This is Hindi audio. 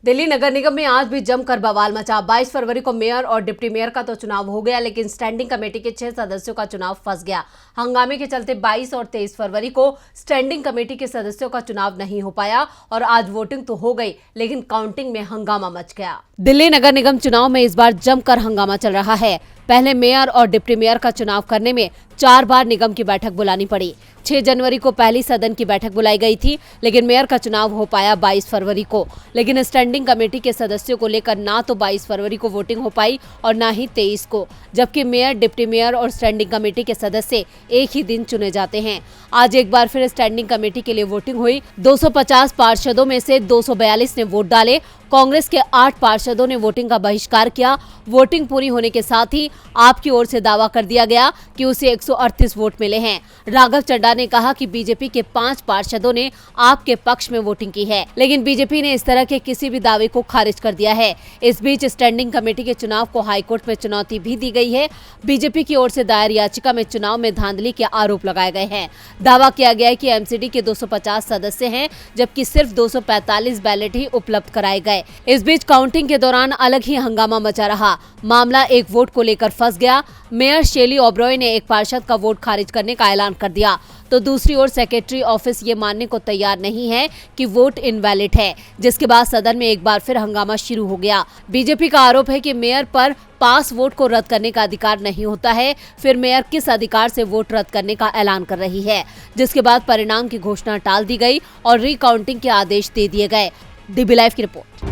दिल्ली नगर निगम में आज भी जमकर बवाल मचा। 22 फरवरी को मेयर और डिप्टी मेयर का तो चुनाव हो गया, लेकिन स्टैंडिंग कमेटी के 6 सदस्यों का चुनाव फंस गया। हंगामे के चलते 22 और 23 फरवरी को स्टैंडिंग कमेटी के सदस्यों का चुनाव नहीं हो पाया और आज वोटिंग तो हो गई, लेकिन काउंटिंग में हंगामा मच गया। दिल्ली नगर निगम चुनाव में इस बार जमकर हंगामा चल रहा है। पहले मेयर और डिप्टी मेयर का चुनाव करने में 4 बार निगम की बैठक बुलानी पड़ी। 6 जनवरी को पहली सदन की बैठक बुलाई गई थी, लेकिन मेयर का चुनाव हो पाया 22 फरवरी को। लेकिन स्टैंडिंग कमेटी के सदस्यों को लेकर ना तो 22 फरवरी को वोटिंग हो पाई और ना ही 23 को, जबकि मेयर, डिप्टी मेयर और स्टैंडिंग कमेटी के सदस्य एक ही दिन चुने जाते हैं। आज एक बार फिर स्टैंडिंग कमेटी के लिए वोटिंग हुई। 250 पार्षदों में से 242 ने वोट डाले। कांग्रेस के 8 पार्षदों ने वोटिंग का बहिष्कार किया। वोटिंग पूरी होने के साथ ही आप की ओर से दावा कर दिया गया कि उसे 138 वोट मिले हैं। राघव चड्ढा ने कहा कि बीजेपी के 5 पार्षदों ने आपके पक्ष में वोटिंग की है, लेकिन बीजेपी ने इस तरह के किसी भी दावे को खारिज कर दिया है। इस बीच स्टैंडिंग कमेटी के चुनाव को हाईकोर्ट में चुनौती भी दी गई है। बीजेपी की ओर से दायर याचिका में चुनाव में धांधली के आरोप लगाए गए हैं। दावा किया गया है कि एमसीडी के 250 सदस्य हैं, जबकि सिर्फ 245 बैलेट ही उपलब्ध कराए गए। इस बीच काउंटिंग के दौरान अलग ही हंगामा मचा रहा। मामला एक वोट को लेकर फंस गया। मेयर शेली ओब्रॉय ने एक पार्षद का वोट खारिज करने का ऐलान कर दिया, तो दूसरी ओर सेक्रेटरी ऑफिस ये मानने को तैयार नहीं है कि वोट इनवैलिड है, जिसके बाद सदन में एक बार फिर हंगामा शुरू हो गया। बीजेपी का आरोप है कि मेयर पर पास वोट को रद्द करने का अधिकार नहीं होता है, फिर मेयर किस अधिकार से वोट रद्द करने का ऐलान कर रही है, जिसके बाद परिणाम की घोषणा टाल दी गई और रिकाउंटिंग के आदेश दे दिए गए। डीबी लाइव की रिपोर्ट।